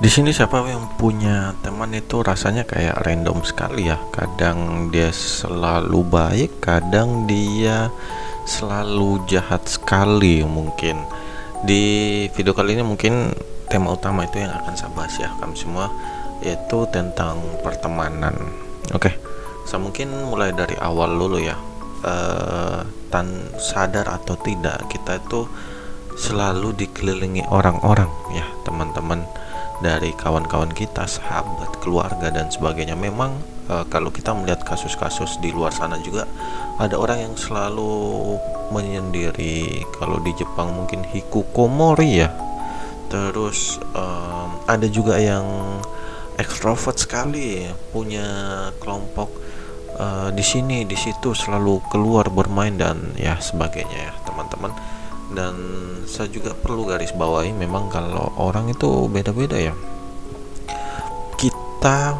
Di sini siapa yang punya teman itu rasanya kayak random sekali ya. Kadang dia selalu baik, kadang dia selalu jahat sekali mungkin. Di video kali ini mungkin tema utama itu yang akan saya bahas ya, kami semua, yaitu tentang pertemanan. Oke, saya mungkin mulai dari awal dulu ya. Sadar atau tidak, kita itu selalu dikelilingi orang-orang ya, teman-teman, dari kawan-kawan kita, sahabat, keluarga dan sebagainya. Memang kalau kita melihat kasus-kasus di luar sana juga ada orang yang selalu menyendiri. Kalau di Jepang mungkin hikikomori ya. Terus ada juga yang ekstrovert sekali, punya kelompok di sini di situ, selalu keluar bermain dan ya sebagainya ya, teman-teman. Dan saya juga perlu garis bawahi, memang kalau orang itu beda-beda ya. Kita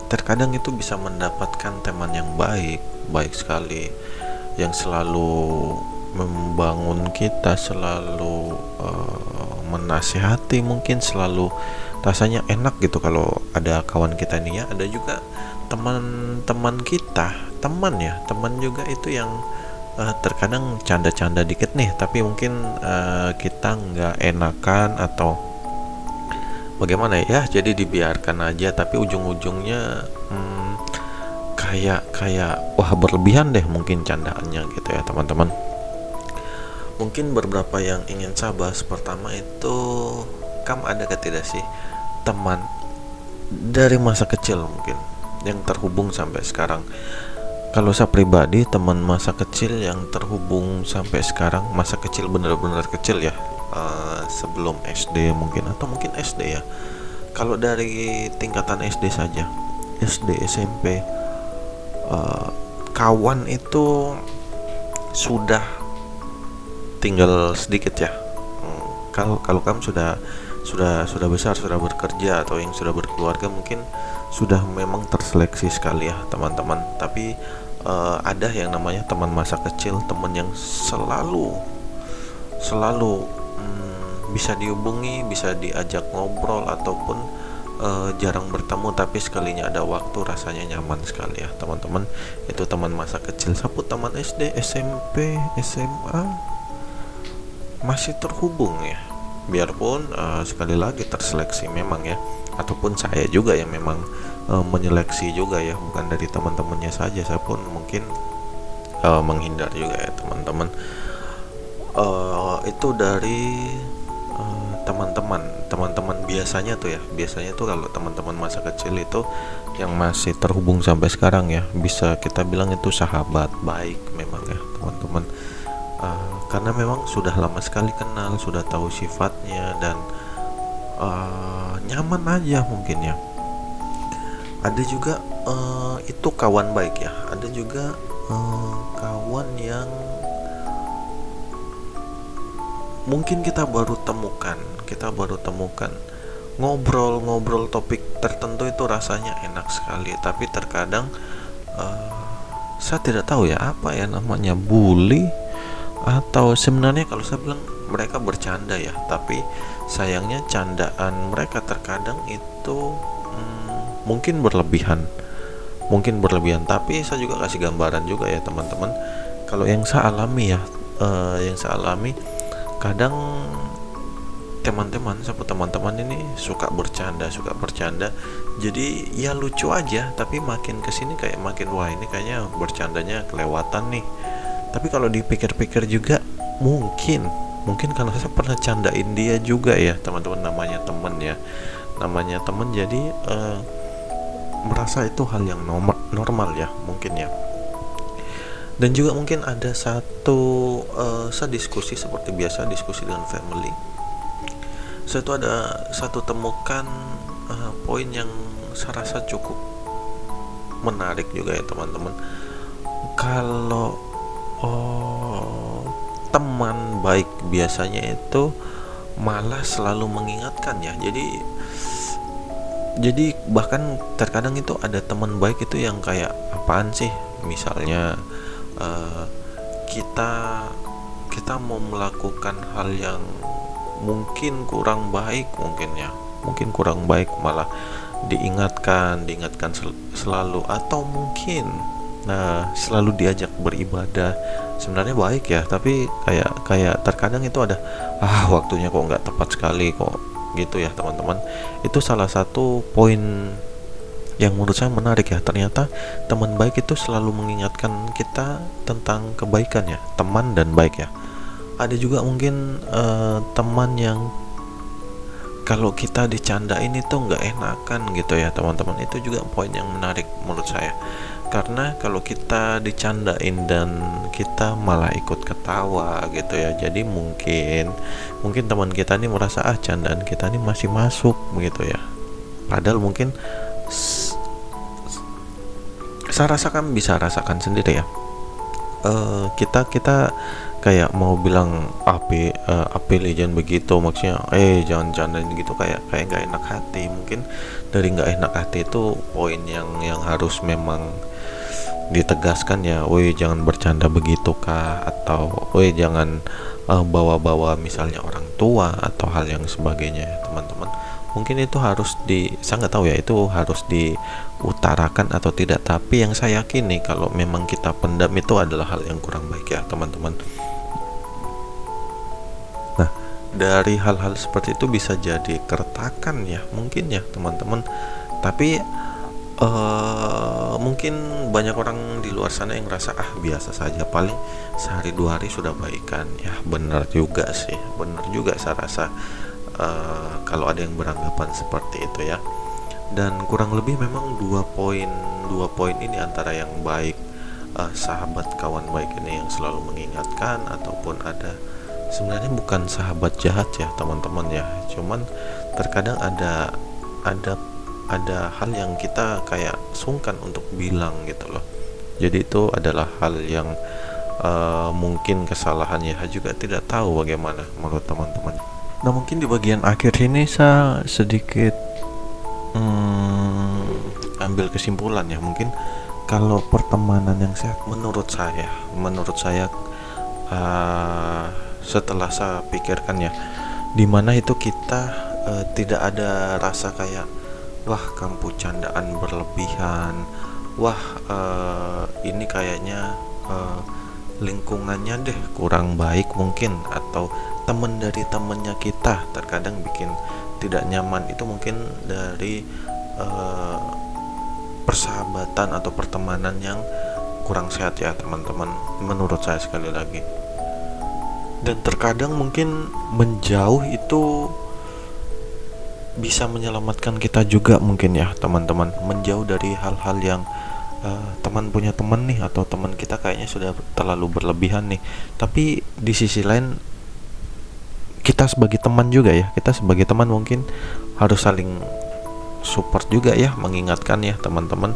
terkadang itu bisa mendapatkan teman yang baik, baik sekali, yang selalu membangun kita, selalu menasihati, mungkin selalu rasanya enak gitu kalau ada kawan kita ini ya. Ada juga teman-teman kita, teman juga itu yang terkadang canda-canda dikit nih, tapi mungkin kita nggak enakan atau bagaimana ya, jadi dibiarkan aja, tapi ujung-ujungnya kayak wah berlebihan deh mungkin candaannya gitu ya, teman-teman. Mungkin beberapa yang ingin saya bahas. Pertama itu, kamu ada tidak sih teman dari masa kecil mungkin yang terhubung sampai sekarang? Kalau saya pribadi, teman masa kecil yang terhubung sampai sekarang, masa kecil benar-benar kecil ya, sebelum SD mungkin, atau mungkin SD ya. Kalau dari tingkatan SD saja, SD, SMP, kawan itu sudah tinggal sedikit ya. Kalau kamu sudah besar, sudah bekerja, atau yang sudah berkeluarga, mungkin sudah memang terseleksi sekali ya, teman-teman. Tapi ada yang namanya teman masa kecil, teman yang selalu bisa dihubungi, bisa diajak ngobrol, ataupun jarang bertemu, tapi sekalinya ada waktu rasanya nyaman sekali ya, teman-teman. Itu teman masa kecil. Sapu teman SD, SMP, SMA masih terhubung ya, biarpun sekali lagi terseleksi memang ya, ataupun saya juga yang memang menyeleksi juga ya, bukan dari teman-temannya saja, saya pun mungkin menghindar juga ya, teman-teman. Itu dari teman-teman biasanya tuh ya, biasanya tuh kalau teman-teman masa kecil itu yang masih terhubung sampai sekarang ya, bisa kita bilang itu sahabat baik memang ya, teman-teman. Karena memang sudah lama sekali kenal, sudah tahu sifatnya, dan nyaman aja mungkin ya. Ada juga itu kawan baik ya, ada juga kawan yang mungkin kita baru temukan, ngobrol topik tertentu itu rasanya enak sekali, tapi terkadang saya tidak tahu ya apa ya namanya, bully, atau sebenarnya kalau saya bilang mereka bercanda ya, tapi sayangnya candaan mereka terkadang itu mungkin berlebihan. Tapi saya juga kasih gambaran juga ya, teman-teman. Kalau yang saya alami ya, kadang teman-teman ini suka bercanda, jadi ya lucu aja, tapi makin kesini kayak makin wah, ini kayaknya bercandanya kelewatan nih. Tapi kalau dipikir-pikir juga, mungkin karena saya pernah candain dia juga ya, teman-teman. Namanya teman, jadi merasa itu hal yang normal ya, mungkin ya. Dan juga mungkin ada satu, saya diskusi seperti biasa, diskusi dengan family. Saya tuh ada satu temukan poin yang saya rasa cukup menarik juga ya, teman-teman. Kalau teman baik biasanya itu malah selalu mengingatkan ya. Jadi bahkan terkadang itu ada teman baik itu yang kayak apaan sih, misalnya kita mau melakukan hal yang mungkin kurang baik mungkin ya, mungkin kurang baik malah diingatkan selalu, atau mungkin selalu diajak beribadah. Sebenarnya baik ya, tapi kayak terkadang itu ada waktunya kok nggak tepat sekali kok gitu ya teman-teman. Itu salah satu poin yang menurut saya menarik ya. Ternyata teman baik itu selalu mengingatkan kita tentang kebaikan ya, teman dan baik ya. Ada juga mungkin teman yang kalau kita dicandain itu nggak enakan gitu ya teman-teman. Itu juga poin yang menarik menurut saya, karena kalau kita dicandain dan kita malah ikut ketawa gitu ya, jadi mungkin teman kita nih merasa candaan kita nih masih masuk begitu ya, padahal mungkin saya rasakan, bisa rasakan sendiri ya. Kita kayak mau bilang jangan begitu, maksudnya jangan candain gitu, kayak nggak enak hati. Mungkin dari nggak enak hati itu poin yang harus memang ditegaskan ya. Jangan bercanda begitu kah, atau jangan bawa-bawa misalnya orang tua atau hal yang sebagainya ya teman-teman. Mungkin itu harus saya nggak tahu ya, itu harus diutarakan atau tidak, tapi yang saya yakini kalau memang kita pendam itu adalah hal yang kurang baik ya teman-teman. Nah, dari hal-hal seperti itu bisa jadi keretakan ya mungkin ya teman-teman. Tapi mungkin banyak orang di luar sana yang ngerasa biasa saja, paling sehari 2 hari sudah baikan ya. Benar juga sih, benar juga saya rasa kalau ada yang beranggapan seperti itu ya. Dan kurang lebih memang dua poin ini antara yang baik, sahabat kawan baik ini yang selalu mengingatkan, ataupun ada sebenarnya bukan sahabat jahat ya teman-teman ya, cuman terkadang ada hal yang kita kayak sungkan untuk bilang gitu loh. Jadi itu adalah hal yang mungkin kesalahannya juga tidak tahu bagaimana menurut teman-teman. Nah, mungkin di bagian akhir ini saya sedikit ambil kesimpulan ya. Mungkin kalau pertemanan yang sehat menurut saya setelah saya pikirkan ya, dimana itu kita tidak ada rasa kayak kamu candaan berlebihan, ini kayaknya lingkungannya deh kurang baik mungkin, atau teman dari temannya kita terkadang bikin tidak nyaman. Itu mungkin dari persahabatan atau pertemanan yang kurang sehat ya teman-teman, menurut saya sekali lagi. Dan terkadang mungkin menjauh itu bisa menyelamatkan kita juga mungkin ya teman-teman. Menjauh dari hal-hal yang teman punya teman nih, atau teman kita kayaknya sudah terlalu berlebihan nih, tapi di sisi lain kita sebagai teman juga ya, kita sebagai teman mungkin harus saling support juga ya, mengingatkan ya teman-teman.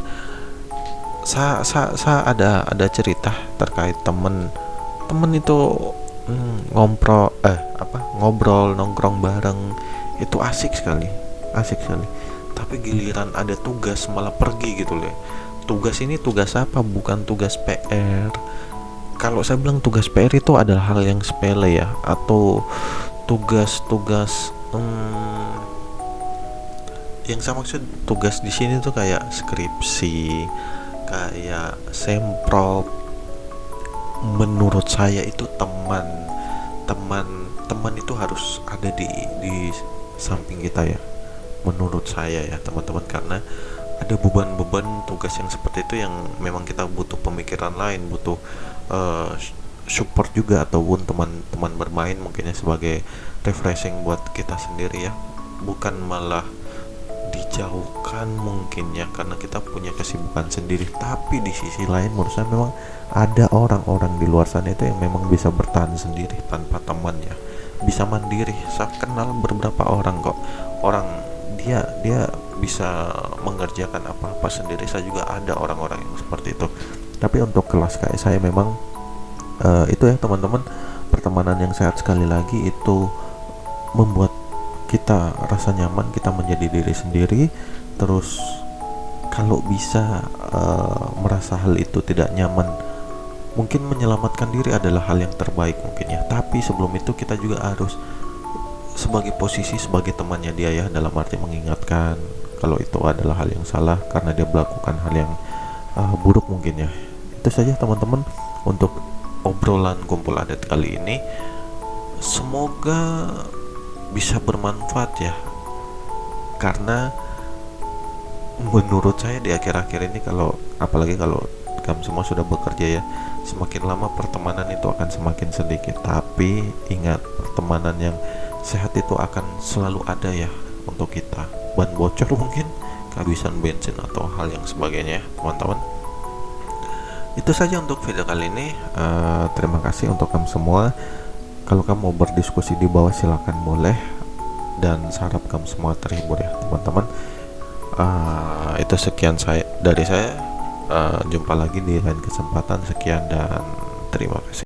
Saya ada cerita terkait teman itu ngobrol nongkrong bareng itu asik sekali, tapi giliran ada tugas malah pergi gitu loh. Tugas ini tugas apa? Bukan tugas PR. Kalau saya bilang tugas PR itu adalah hal yang sepele ya, atau tugas yang saya maksud tugas di sini tuh kayak skripsi, kayak semprot. Menurut saya itu teman itu harus ada di samping kita ya, menurut saya ya teman-teman, karena ada beban-beban tugas yang seperti itu yang memang kita butuh pemikiran lain, butuh support juga, ataupun teman-teman bermain mungkinnya sebagai refreshing buat kita sendiri ya, bukan malah dijauhkan mungkin ya karena kita punya kesibukan sendiri. Tapi di sisi lain menurut saya memang ada orang-orang di luar sana itu yang memang bisa bertahan sendiri tanpa teman ya, bisa mandiri. Saya kenal beberapa orang kok, orang dia bisa mengerjakan apa-apa sendiri. Saya juga ada orang-orang yang seperti itu. Tapi untuk kelas kayak saya memang itu ya teman-teman, pertemanan yang sehat sekali lagi itu membuat kita rasa nyaman, kita menjadi diri sendiri. Terus kalau bisa merasa hal itu tidak nyaman, mungkin menyelamatkan diri adalah hal yang terbaik mungkin ya. Tapi sebelum itu kita juga harus sebagai posisi sebagai temannya dia ya, dalam arti mengingatkan kalau itu adalah hal yang salah karena dia melakukan hal yang buruk mungkin ya. Itu saja teman-teman untuk obrolan kumpul adat kali ini. Semoga bisa bermanfaat ya, karena menurut saya di akhir-akhir ini, kalau apalagi kalau kamu semua sudah bekerja ya, semakin lama pertemanan itu akan semakin sedikit. Tapi ingat, pertemanan yang sehat itu akan selalu ada ya untuk kita. Ban bocor mungkin, kehabisan bensin atau hal yang sebagainya teman-teman. Itu saja untuk video kali ini. Terima kasih untuk kamu semua. Kalau kamu mau berdiskusi di bawah silakan boleh, dan sarap kamu semua terhibur ya teman-teman. Itu sekian dari saya. Jumpa lagi di lain kesempatan. Sekian dan terima kasih.